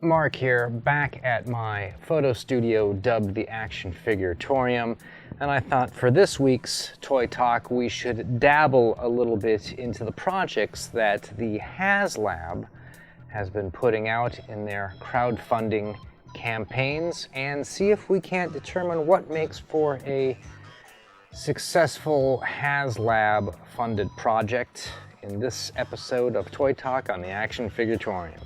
Mark here, back at my photo studio dubbed the Action Figuratorium, and I thought for this week's Toy Talk we should dabble a little bit into the projects that the HasLab has been putting out in their crowdfunding campaigns and see if we can't determine what makes for a successful HasLab funded project in this episode of Toy Talk on the Action Figuratorium.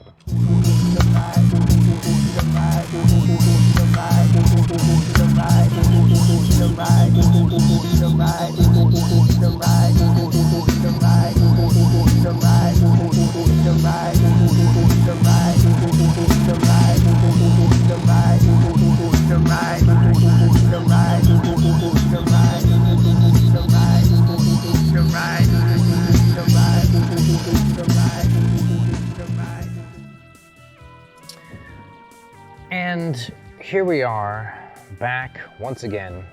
And here we are, back once again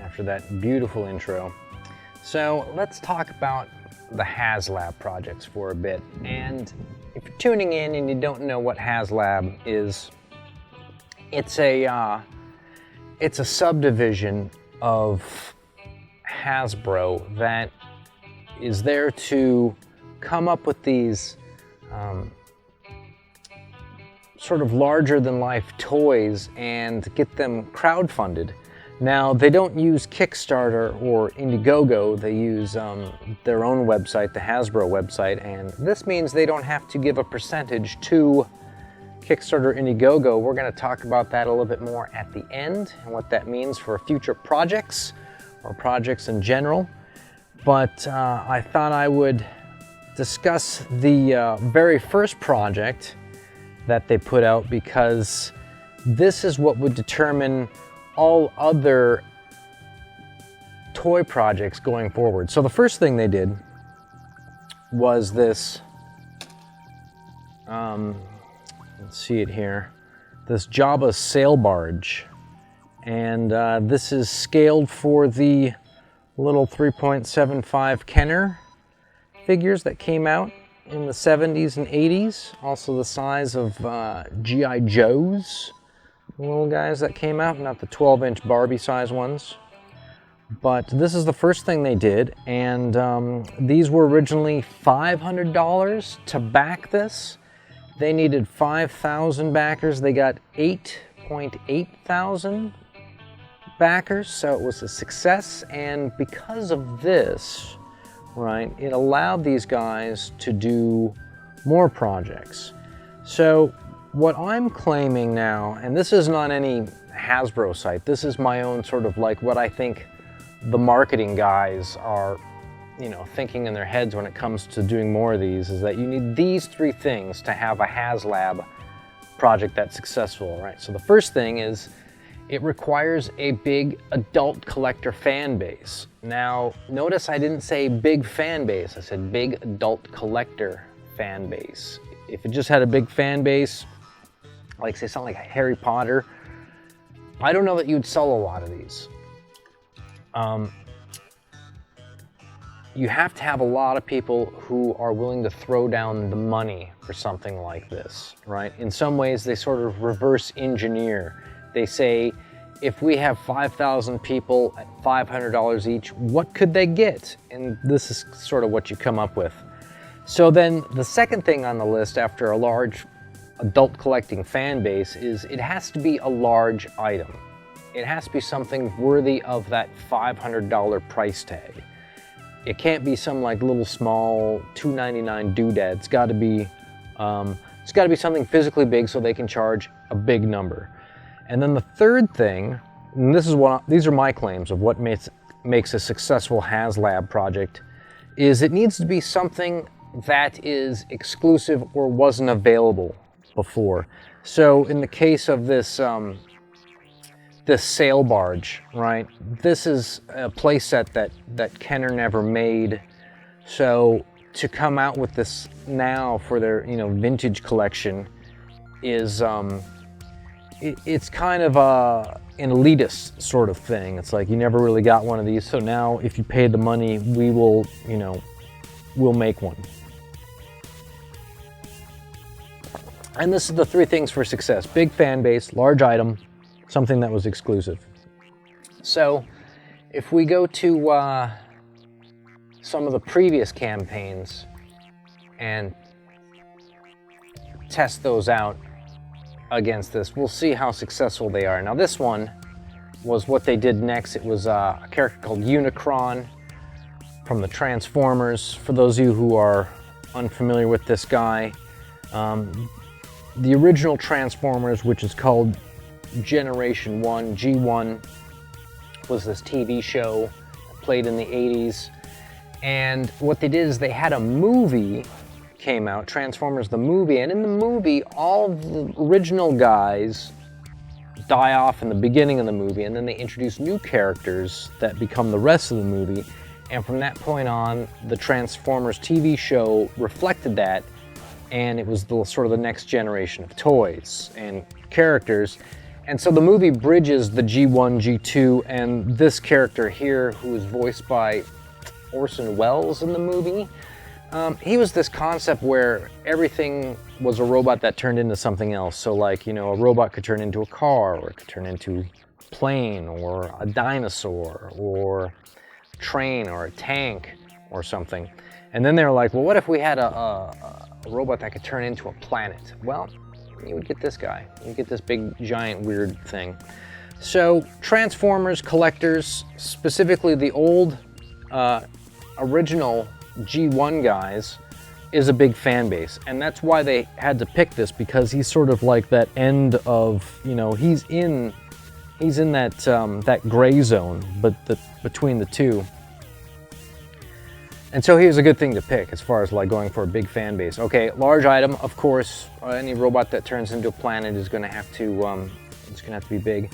after that beautiful intro. So let's talk about the HasLab projects for a bit. And if you're tuning in and you don't know what HasLab is, it's a subdivision of Hasbro that is there to come up with these sort of larger-than-life toys and get them crowdfunded. Now, they don't use Kickstarter or Indiegogo, they use their own website, the Hasbro website, and this means they don't have to give a percentage to Kickstarter, Indiegogo. We're going to talk about that a little bit more at the end and what that means for future projects or projects in general. But I thought I would discuss the very first project that they put out because this is what would determine all other toy projects going forward. So the first thing they did was this, let's see it here, this Jobba sail barge. And this is scaled for the little 3.75 Kenner figures that came out in the 70s and 80s, also the size of G.I. Joes, the little guys that came out, not the 12-inch Barbie size ones. But this is the first thing they did, and these were originally $500 to back this. They needed 5,000 backers. They got 8.8 thousand backers, so it was a success, and because of this, right, it allowed these guys to do more projects. So what I'm claiming now, and this is not any Hasbro site, this is my own sort of like what I think the marketing guys are, you know, thinking in their heads when it comes to doing more of these, is that you need these three things to have a HasLab project that's successful, right? So the first thing is it requires a big adult collector fan base. Now, notice I didn't say big fan base, I said big adult collector fan base. If it just had a big fan base, like say something like Harry Potter, I don't know that you'd sell a lot of these. You have to have a lot of people who are willing to throw down the money for something like this, right? In some ways, they sort of reverse engineer. They say, if we have 5,000 people at $500 each, what could they get? And this is sort of what you come up with. So then the second thing on the list after a large adult collecting fan base is it has to be a large item. It has to be something worthy of that $500 price tag. It can't be some like little small $2.99 doodad. It's got to be something physically big so they can charge a big number. And then the third thing, and these are my claims of what makes a successful HasLab project, is it needs to be something that is exclusive or wasn't available before. So in the case of this this sail barge, right? This is a playset that Kenner never made. So to come out with this now for their vintage collection is it's kind of an elitist sort of thing. It's like you never really got one of these, so now if you paid the money, we will, we'll make one. And this is the three things for success: big fan base, large item, something that was exclusive. So if we go to some of the previous campaigns and test those out against this, we'll see how successful they are. Now this one was what they did next. It was a character called Unicron from the Transformers. For those of you who are unfamiliar with this guy, the original Transformers, which is called Generation 1, G1, was this TV show played in the 80s. And what they did is they had a movie came out, Transformers the movie, and in the movie all of the original guys die off in the beginning of the movie, and then they introduce new characters that become the rest of the movie. And from that point on, the Transformers TV show reflected that, and it was the sort of the next generation of toys and characters. And so the movie bridges the G1, G2, and this character here, who is voiced by Orson Welles in the movie, he was this concept where everything was a robot that turned into something else. So like, you know, a robot could turn into a car, or it could turn into a plane, or a dinosaur, or a train, or a tank, or something. And then they were like, well, what if we had a robot that could turn into a planet? Well, you would get this guy. You get this big, giant, weird thing. So Transformers collectors, specifically the old original G1 guys, is a big fan base, and that's why they had to pick this, because he's sort of like that end of, you know, he's in that that gray zone, but between the two. And so he was a good thing to pick as far as like going for a big fan base. Okay, large item, of course. Any robot that turns into a planet is going to have to it's going to have to be big.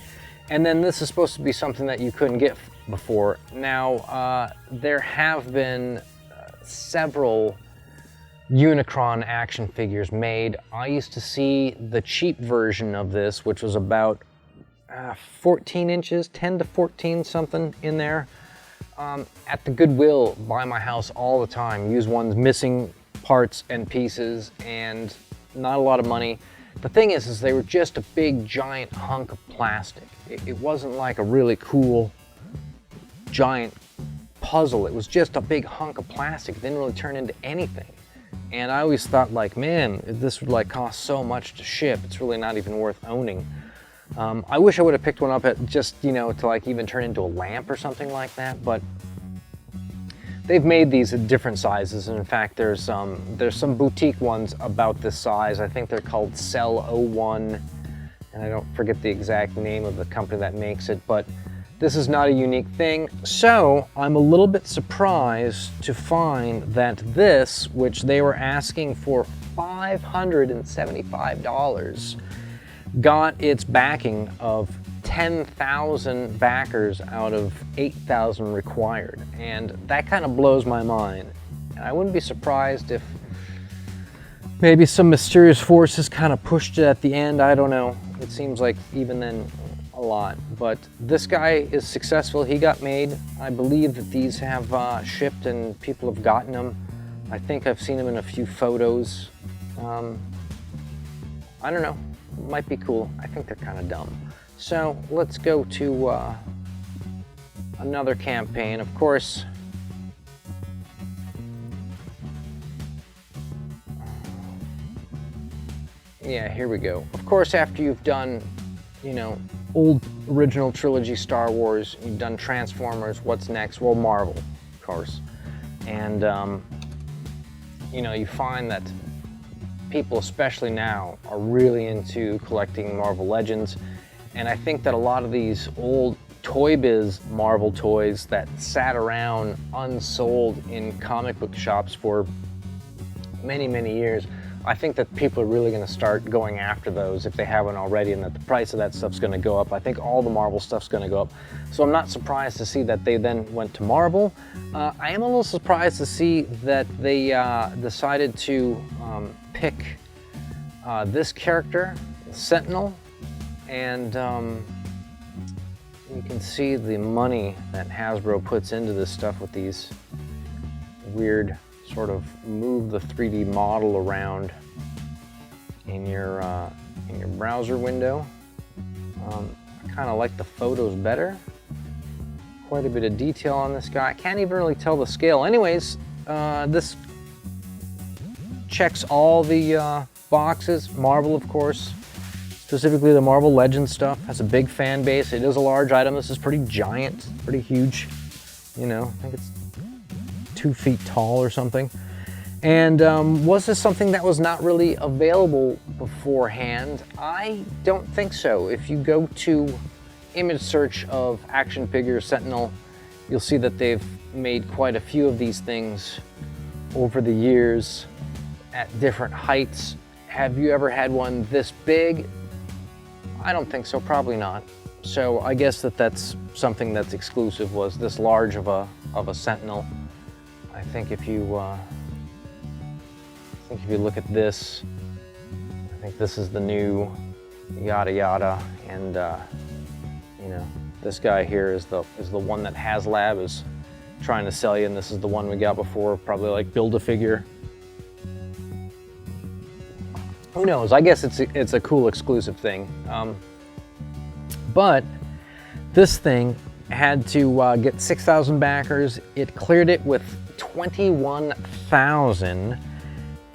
And then this is supposed to be something that you couldn't get before. Now there have been several Unicron action figures made. I used to see the cheap version of this, which was about 14 inches, 10 to 14 something in there, at the Goodwill by my house all the time. Used ones, missing parts and pieces, and not a lot of money. The thing is they were just a big giant hunk of plastic. It wasn't like a really cool giant puzzle. It was just a big hunk of plastic. It didn't really turn into anything. And I always thought, like, man, this would like cost so much to ship. It's really not even worth owning. I wish I would have picked one up at just, you know, to like even turn into a lamp or something like that. But they've made these at different sizes, and in fact, there's some boutique ones about this size. I think they're called Cell 01, and I don't forget the exact name of the company that makes it. But this is not a unique thing, so I'm a little bit surprised to find that this, which they were asking for $575, got its backing of 10,000 backers out of 8,000 required, and that kind of blows my mind. And I wouldn't be surprised if maybe some mysterious forces kind of pushed it at the end. I don't know. It seems like even then a lot, but this guy is successful. He got made. I believe that these have shipped and people have gotten them. I think I've seen them in a few photos. I don't know. Might be cool. I think they're kind of dumb. So let's go to another campaign. Of course, yeah, here we go. Of course, after you've done, you know, old original trilogy Star Wars, you've done Transformers, what's next? Well, Marvel, of course. And, you know, you find that people, especially now, are really into collecting Marvel Legends. And I think that a lot of these old Toy Biz Marvel toys that sat around unsold in comic book shops for many, many years, I think that people are really going to start going after those if they haven't already, and that the price of that stuff's going to go up. I think all the Marvel stuff's going to go up. So I'm not surprised to see that they then went to Marvel. I am a little surprised to see that they decided to pick this character, Sentinel, and you can see the money that Hasbro puts into this stuff with these weird sort of move the 3D model around in your browser window. I kind of like the photos better. Quite a bit of detail on this guy. I can't even really tell the scale. Anyways, this checks all the boxes. Marvel, of course, specifically the Marvel Legends stuff, has a big fan base. It is a large item. This is pretty giant, pretty huge. You know, I think it's 2 feet tall or something. And was this something that was not really available beforehand? I don't think so. If you go to image search of action figures Sentinel, you'll see that they've made quite a few of these things over the years at different heights. Have you ever had one this big? I don't think so, probably not. So I guess that's something that's exclusive, was this large of a Sentinel. I think if you look at this, I think this is the new yada yada, and you know, this guy here is the one that HasLab is trying to sell you, and this is the one we got before, probably like Build-A-Figure. Who knows? I guess it's a cool exclusive thing. But this thing had to get 6,000 backers. It cleared it with 21,000,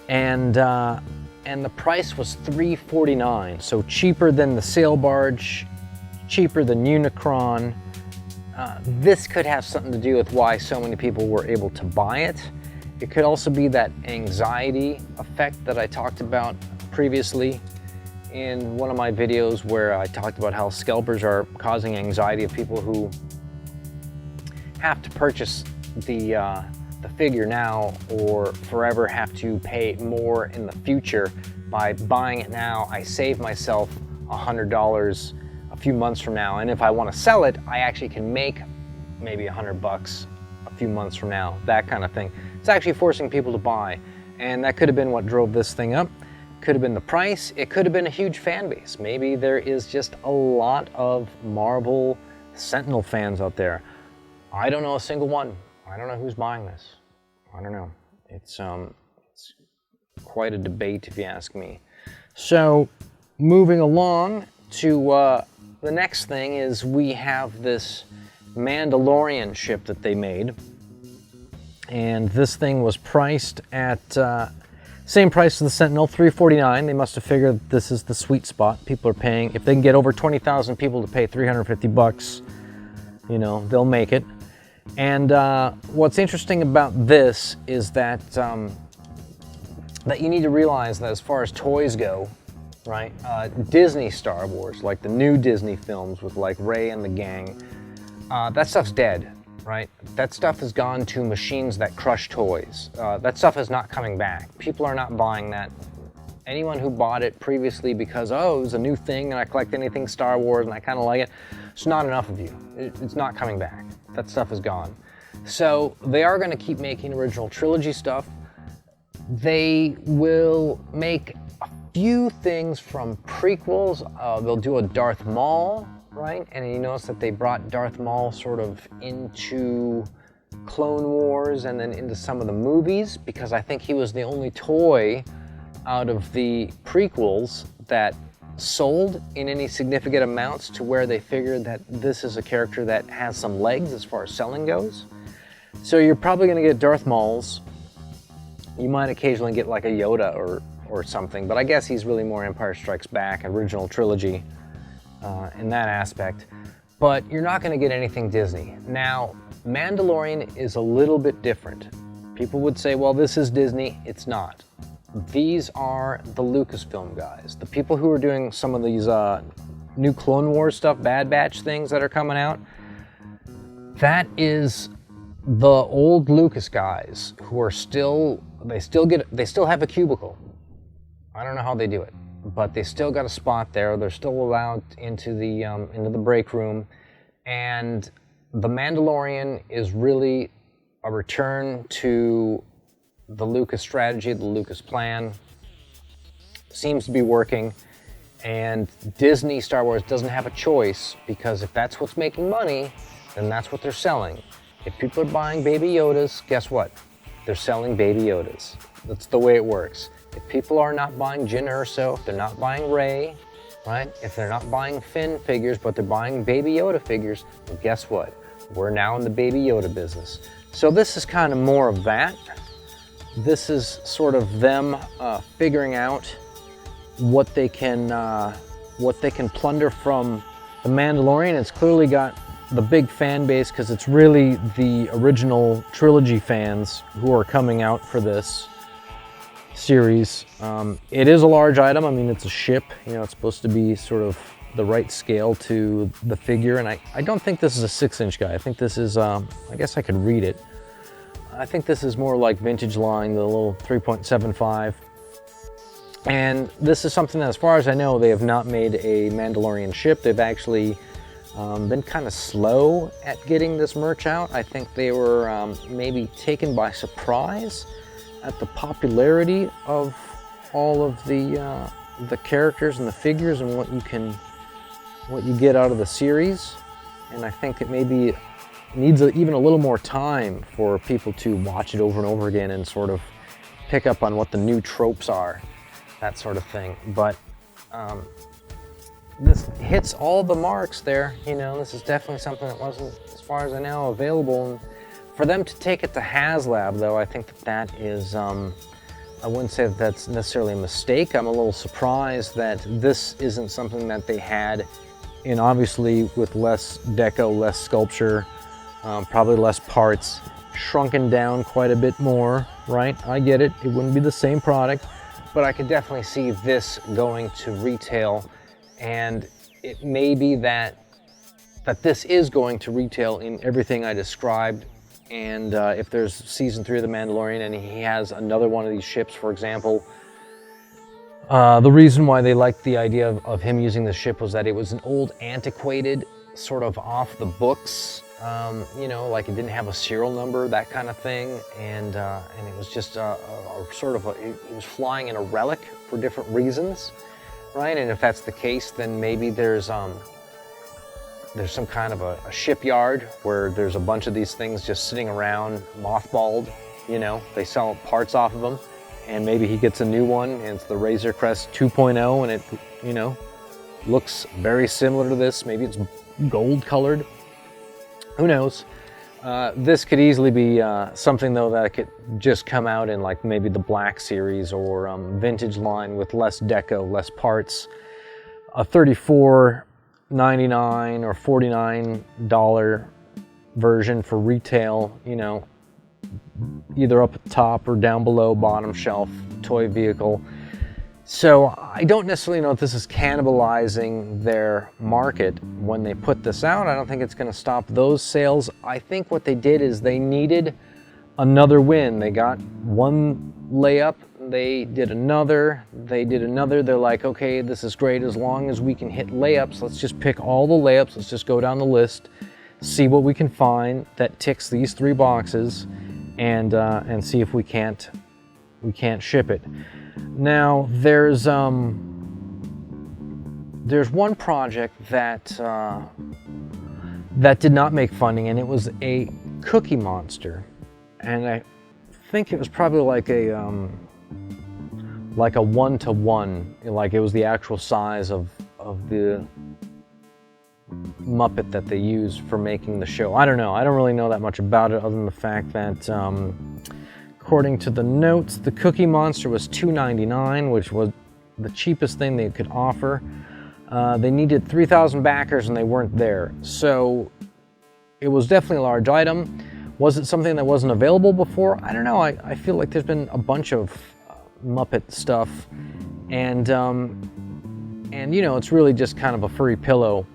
and the price was $349. So cheaper than the sail barge, cheaper than Unicron. This could have something to do with why so many people were able to buy it. It could also be that anxiety effect that I talked about previously in one of my videos, where I talked about how scalpers are causing anxiety of people who have to purchase the figure now or forever have to pay more in the future. By buying it now, I save myself $100 a few months from now, and if I want to sell it, I actually can make maybe $100 a few months from now, that kind of thing. It's actually forcing people to buy, and that could have been what drove this thing up. Could have been the price. It could have been a huge fan base. Maybe there is just a lot of Marvel Sentinel fans out there. I don't know a single one. I don't know who's buying this. I don't know. It's quite a debate, if you ask me. So moving along to the next thing is we have this Mandalorian ship that they made, and this thing was priced at same price as the Sentinel, $349. They must have figured this is the sweet spot. People are paying, if they can get over 20,000 people to pay $350, you know, they'll make it. And what's interesting about this is that that you need to realize that as far as toys go, right, Disney Star Wars, like the new Disney films with like Rey and the gang, that stuff's dead, right? That stuff has gone to machines that crush toys. That stuff is not coming back. People are not buying that. Anyone who bought it previously because, oh, it was a new thing and I collect anything Star Wars and I kind of like it, it's not enough of you. It's not coming back. That stuff is gone. So they are going to keep making original trilogy stuff. They will make a few things from prequels. They'll do a Darth Maul, right? And you notice that they brought Darth Maul sort of into Clone Wars and then into some of the movies, because I think he was the only toy out of the prequels that sold in any significant amounts to where they figured that this is a character that has some legs as far as selling goes. So you're probably going to get Darth Mauls. You might occasionally get like a Yoda or something, but I guess he's really more Empire Strikes Back, original trilogy in that aspect. But you're not going to get anything Disney. Now, Mandalorian is a little bit different. People would say, well, this is Disney. It's not. These are the Lucasfilm guys, the people who are doing some of these new Clone Wars stuff, Bad Batch things that are coming out. That is the old Lucas guys who are still, they still have a cubicle. I don't know how they do it, but they still got a spot there. They're still allowed into the break room, and the Mandalorian is really a return to the Lucas strategy, the Lucas plan. Seems to be working, and Disney Star Wars doesn't have a choice, because if that's what's making money, then that's what they're selling. If people are buying Baby Yodas, guess what? They're selling Baby Yodas. That's the way it works. if people are not buying Jyn Erso, if they're not buying Rey, right? If they're not buying Finn figures, but they're buying Baby Yoda figures, well, guess what? We're now in the Baby Yoda business. So this is kind of more of that. This is sort of them figuring out what they can plunder from The Mandalorian. It's clearly got the big fan base because it's really the original trilogy fans who are coming out for this series. It is a large item. I mean, it's a ship. You know, it's supposed to be sort of the right scale to the figure, and I don't think this is a 6-inch guy. I think this is, I guess I could read it. I think this is more like vintage line, the little 3.75. And this is something that, as far as I know, they have not made a Mandalorian ship. They've actually been kind of slow at getting this merch out. I think they were maybe taken by surprise at the popularity of all of the characters and the figures and what you get out of the series. And I think it maybe needs even a little more time for people to watch it over and over again and sort of pick up on what the new tropes are, that sort of thing. But this hits all the marks there. You know, this is definitely something that wasn't, as far as I know, available. And for them to take it to HasLab, though, I think that is, I wouldn't say that that's necessarily a mistake. I'm a little surprised that this isn't something that they had in, obviously, with less deco, less sculpture, probably less parts, shrunken down quite a bit more, right? I get it, it wouldn't be the same product, but I could definitely see this going to retail, and it may be that this is going to retail in everything I described. And if there's season 3 of The Mandalorian and he has another one of these ships, for example, the reason why they liked the idea of him using the ship was that it was an old, antiquated, sort of off the books, you know, like it didn't have a serial number, that kind of thing, and it was just it was flying in a relic for different reasons, right? And if that's the case, then maybe there's some kind of a shipyard where there's a bunch of these things just sitting around, mothballed, you know, they sell parts off of them, and maybe he gets a new one, and it's the Razor Crest 2.0, and it, you know, looks very similar to this. Maybe it's gold colored, who knows. This could easily be something, though, that could just come out in like maybe the Black Series or vintage line with less deco, less parts, a $34.99 or $49 version for retail, you know, either up at the top or down below, bottom shelf, toy vehicle. So I don't necessarily know if this is cannibalizing their market when they put this out. I don't think it's going to stop those sales. I think what they did is they needed another win. They got one layup, they did another, they're like, okay, this is great, as long as we can hit layups, let's just pick all the layups, let's just go down the list, see what we can find that ticks these 3 boxes, and see if we can't ship it. Now there's one project that did not make funding, and it was a Cookie Monster, and I think it was probably like a 1-to-1, like it was the actual size of the Muppet that they used for making the show. I don't know. I don't really know that much about it, other than the fact that according to the notes, the Cookie Monster was $2.99, which was the cheapest thing they could offer. They needed 3,000 backers and they weren't there. So it was definitely a large item. Was it something that wasn't available before? I don't know. I feel like there's been a bunch of Muppet stuff, and you know, it's really just kind of a furry pillow.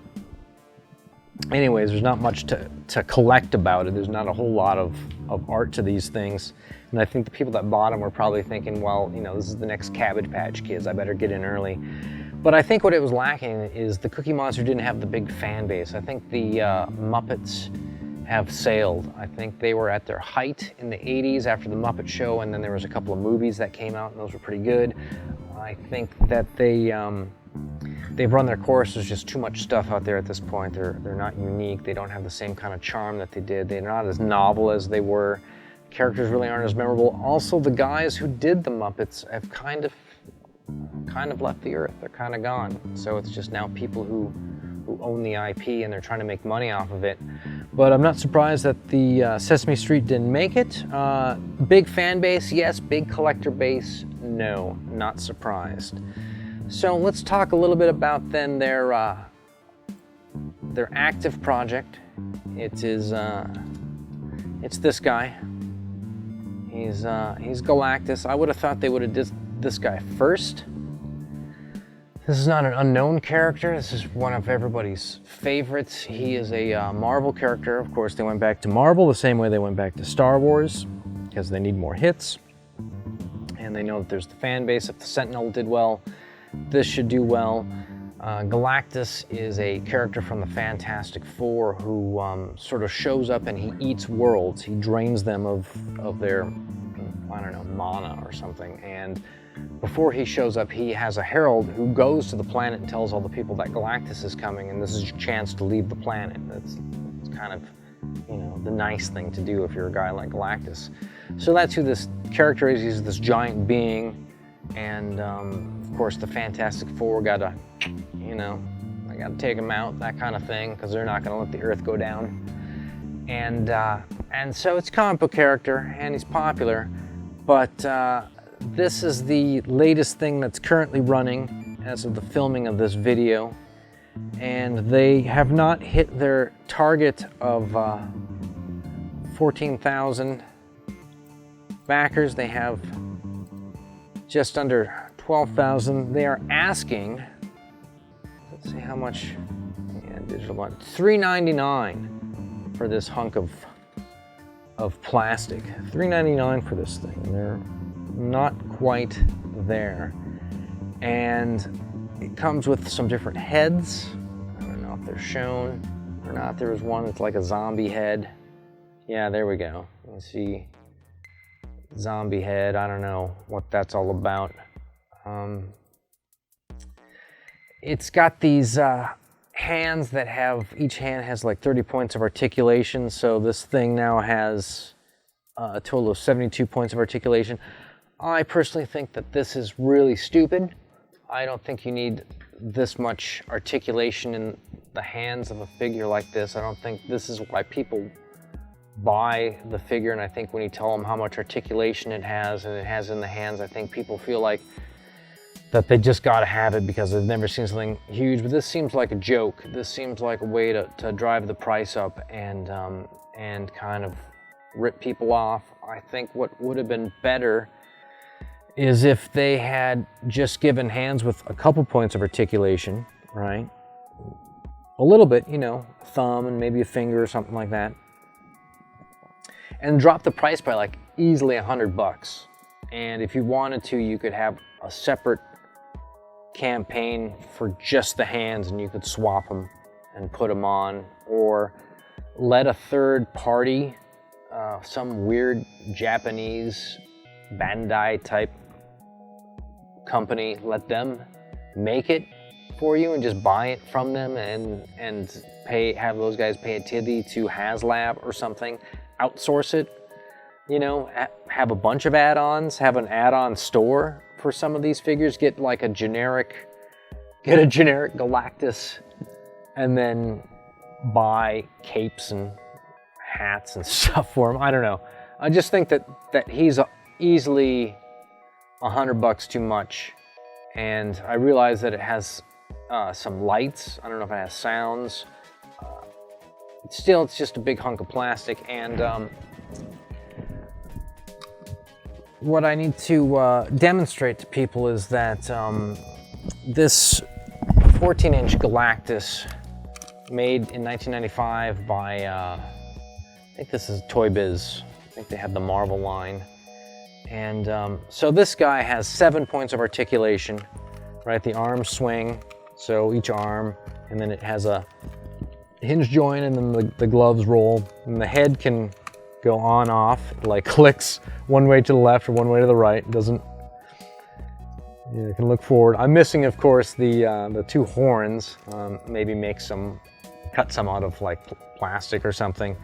Anyways, there's not much to collect about it. There's not a whole lot of art to these things. And I think the people that bought them were probably thinking, well, you know, this is the next Cabbage Patch Kids, I better get in early. But I think what it was lacking is the Cookie Monster didn't have the big fan base. I think the Muppets have sailed. I think they were at their height in the 80s after the Muppet Show, and then there was a couple of movies that came out, and those were pretty good. I think that they've run their course. There's just too much stuff out there at this point. They're not unique. They don't have the same kind of charm that they did. They're not as novel as they were. characters really aren't as memorable. Also, the guys who did the Muppets have kind of left the earth. They're kind of gone. So it's just now people who own the IP and they're trying to make money off of it. But I'm not surprised that the Sesame Street didn't make it. Big fan base, yes. Big collector base, no. Not surprised. So let's talk a little bit about then their active project. It's this guy. He's Galactus. I would have thought they would have did this guy first. This is not an unknown character. This is one of everybody's favorites. He is a Marvel character. Of course, they went back to Marvel the same way they went back to Star Wars, because they need more hits. And they know that there's the fan base. If the Sentinel did well, this should do well. Galactus is a character from the Fantastic Four who sort of shows up and he eats worlds. He drains them of their, I don't know, mana or something. And before he shows up, he has a herald who goes to the planet and tells all the people that Galactus is coming, and this is your chance to leave the planet. It's kind of, you know, the nice thing to do if you're a guy like Galactus. So that's who this character is. He's this giant being, and of course the Fantastic Four gotta, you know, I gotta take him out, that kind of thing, because they're not gonna let the Earth go down. And so it's a comic book character, and he's popular, but this is the latest thing that's currently running as of the filming of this video, and they have not hit their target of 14,000 backers. They have just under 12,000. They are asking, let's see how much, yeah, digital one, $3.99 for this hunk of plastic. $3.99 for this thing. They're not quite there. And it comes with some different heads. I don't know if they're shown or not. There was one that's like a zombie head. Yeah, there we go. You can see zombie head. I don't know what that's all about. It's got these hands that have, each hand has like 30 points of articulation. So this thing now has a total of 72 points of articulation. I personally think that this is really stupid. I don't think you need this much articulation in the hands of a figure like this. I don't think this is why people buy the figure, and I think when you tell them how much articulation it has and it has in the hands, I think people feel like that they just gotta have it because they've never seen something huge. But this seems like a joke. This seems like a way to drive the price up and kind of rip people off. I think what would have been better is if they had just given hands with a couple points of articulation, right? A little bit, you know, a thumb and maybe a finger or something like that. And drop the price by like easily $100. And if you wanted to, you could have a separate campaign for just the hands and you could swap them and put them on, or let a third party, some weird Japanese Bandai type company, let them make it for you and just buy it from them and have those guys pay a tithe to HasLab or something, outsource it, you know, have a bunch of add-ons, have an add-on store for some of these figures, get a generic Galactus, and then buy capes and hats and stuff for him. I don't know. I just think that he's easily $100 too much, and I realize that it has some lights. I don't know if it has sounds. Still, it's just a big hunk of plastic, and what I need to demonstrate to people is that this 14-inch Galactus made in 1995 by, I think this is Toy Biz. I think they had the Marvel line. And so this guy has 7 points of articulation, right? The arms swing, so each arm, and then it has a hinge joint, and then the gloves roll, and the head can go on off, like clicks one way to the left or one way to the right. It doesn't, you can look forward. I'm missing, of course, the two horns. Maybe cut some out of like plastic or something.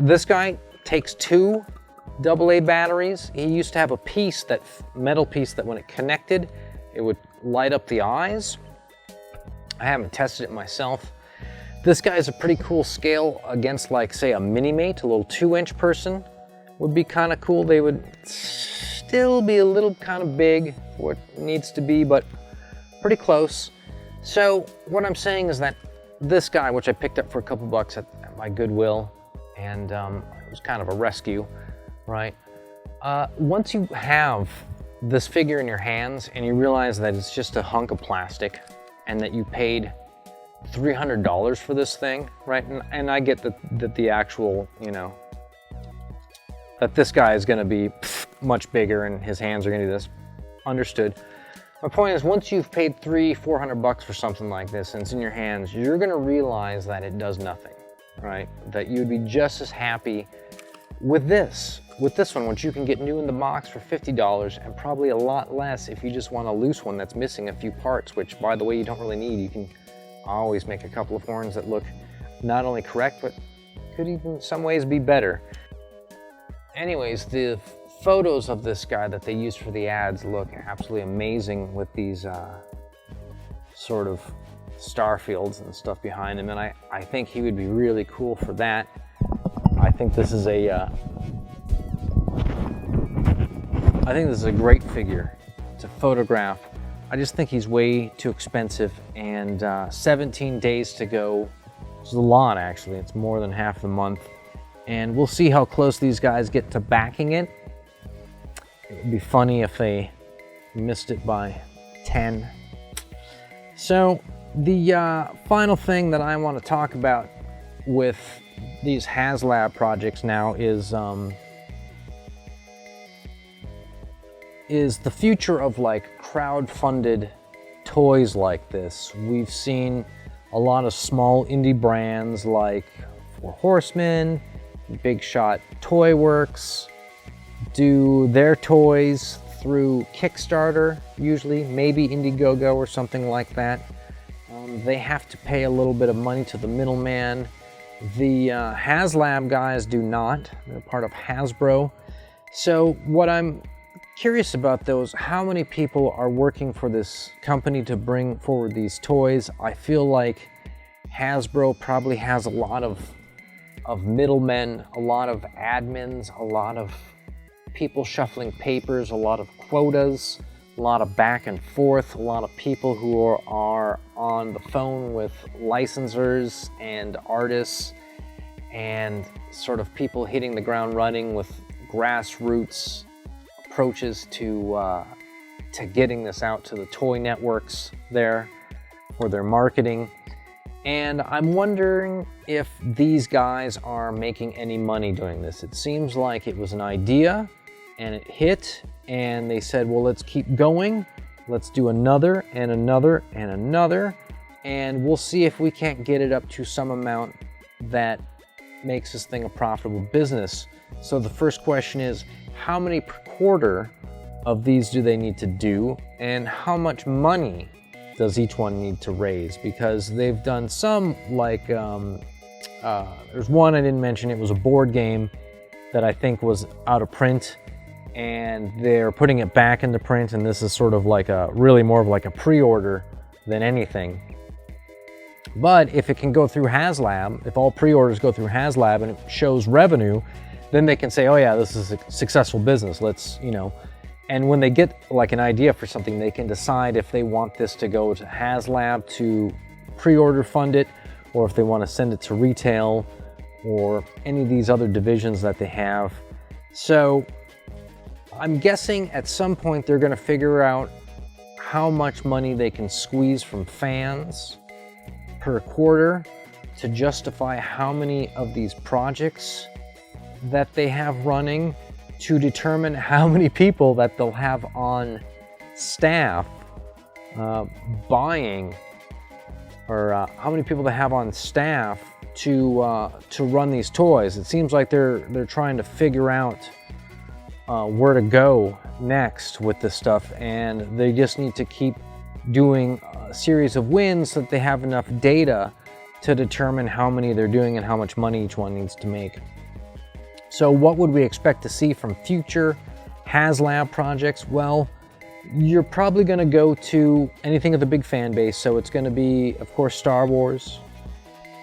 This guy takes 2 AA batteries. He used to have a piece, that metal piece, that when it connected, it would light up the eyes. I haven't tested it myself. This guy is a pretty cool scale against, like, say, a Mini-Mate, a little 2-inch person. Would be kind of cool. They would still be a little kind of big for what it needs to be, but pretty close. So what I'm saying is that this guy, which I picked up for a couple bucks at my Goodwill, and it was kind of a rescue, right? Once you have this figure in your hands and you realize that it's just a hunk of plastic and that you paid $300 for this thing, right? And I get that the actual, you know, that this guy is gonna be much bigger and his hands are gonna do this. Understood. My point is, once you've paid $300-400 bucks for something like this and it's in your hands, you're gonna realize that it does nothing, right? That you'd be just as happy with this one, which you can get new in the box for $50, and probably a lot less if you just want a loose one that's missing a few parts, which, by the way, you don't really need. You can always make a couple of horns that look not only correct, but could even in some ways be better. Anyways, the photos of this guy that they use for the ads look absolutely amazing with these sort of star fields and stuff behind him, and I think he would be really cool for that. I think this is a great figure to photograph. I just think he's way too expensive, and 17 days to go. It's a lot, actually. It's more than half the month, and we'll see how close these guys get to backing it. It would be funny if they missed it by 10. So the final thing that I want to talk about with these HasLab projects now is the future of, like, crowd-funded toys like this. We've seen a lot of small indie brands like Four Horsemen, Big Shot Toy Works do their toys through Kickstarter, usually, maybe Indiegogo or something like that. They have to pay a little bit of money to the middleman. The HasLab guys do not. They're part of Hasbro. So what I'm curious about, though, is how many people are working for this company to bring forward these toys. I feel like Hasbro probably has a lot of middlemen, a lot of admins, a lot of people shuffling papers, a lot of quotas, a lot of back and forth, a lot of people who are on the phone with licensors and artists, and sort of people hitting the ground running with grassroots approaches to getting this out to the toy networks there for their marketing. And I'm wondering if these guys are making any money doing this. It seems like it was an idea and it hit, and they said, well, let's keep going. Let's do another and another and another, and we'll see if we can't get it up to some amount that makes this thing a profitable business. So the first question is, how many per quarter of these do they need to do, and how much money does each one need to raise? Because they've done some, like, there's one I didn't mention. It was a board game that I think was out of print, and they're putting it back into print, and this is sort of like really more of like a pre-order than anything. But if it can go through HasLab, if all pre-orders go through HasLab and it shows revenue, then they can say, oh yeah, this is a successful business, let's, you know. And when they get like an idea for something, they can decide if they want this to go to HasLab to pre-order fund it, or if they want to send it to retail or any of these other divisions that they have. So I'm guessing at some point they're going to figure out how much money they can squeeze from fans per quarter to justify how many of these projects that they have running, to determine how many people that they'll have on staff buying, or how many people they have on staff to run these toys. It seems like they're trying to figure out where to go next with this stuff, and they just need to keep doing a series of wins so that they have enough data to determine how many they're doing and how much money each one needs to make. So what would we expect to see from future HasLab projects? Well, you're probably going to go to anything with a big fan base. So it's going to be, of course, Star Wars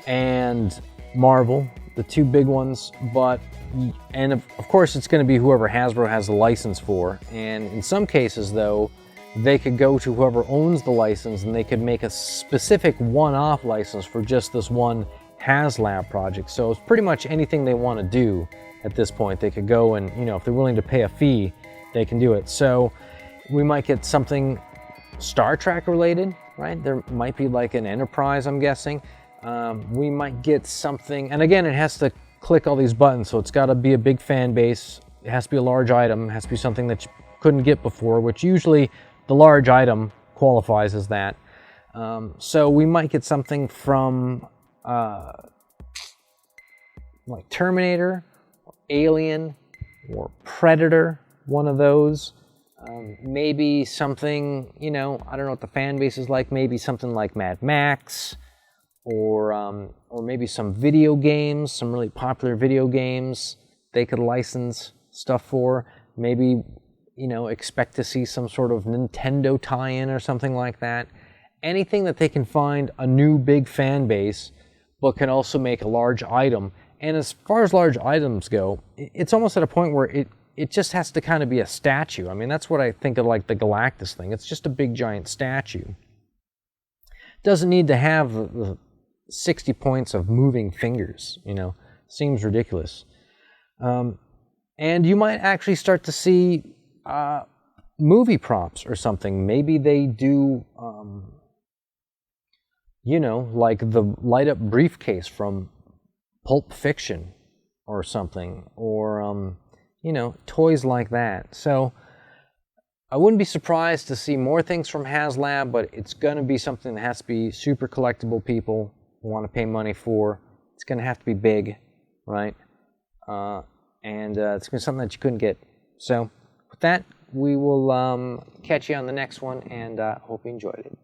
and Marvel, the two big ones. And of course, it's going to be whoever Hasbro has the license for. And in some cases, though, they could go to whoever owns the license and they could make a specific one-off license for just this one HasLab project. So it's pretty much anything they want to do at this point. They could go and, you know, if they're willing to pay a fee, they can do it. So we might get something Star Trek related, right? There might be like an Enterprise, I'm guessing. We might get something, and again, it has to click all these buttons, so it's got to be a big fan base. It has to be a large item. It has to be something that you couldn't get before, which usually the large item qualifies as that. So we might get something from like Terminator, or Alien, or Predator, one of those. Maybe something, you know, I don't know what the fan base is like, maybe something like Mad Max, or maybe some video games, some really popular video games they could license stuff for. Maybe, you know, expect to see some sort of Nintendo tie-in or something like that. Anything that they can find a new big fan base, but can also make a large item. And as far as large items go, it's almost at a point where it just has to kind of be a statue. I mean, that's what I think of like the Galactus thing. It's just a big giant statue. Doesn't need to have the 60 points of moving fingers, you know. Seems ridiculous. And you might actually start to see movie props or something. Maybe they do, you know, like the light-up briefcase from Pulp Fiction or something, or, you know, toys like that. So I wouldn't be surprised to see more things from HasLab, but it's going to be something that has to be super collectible people want to pay money for. It's going to have to be big, right? And it's going to be something that you couldn't get. So with that, we will catch you on the next one, and hope you enjoyed it.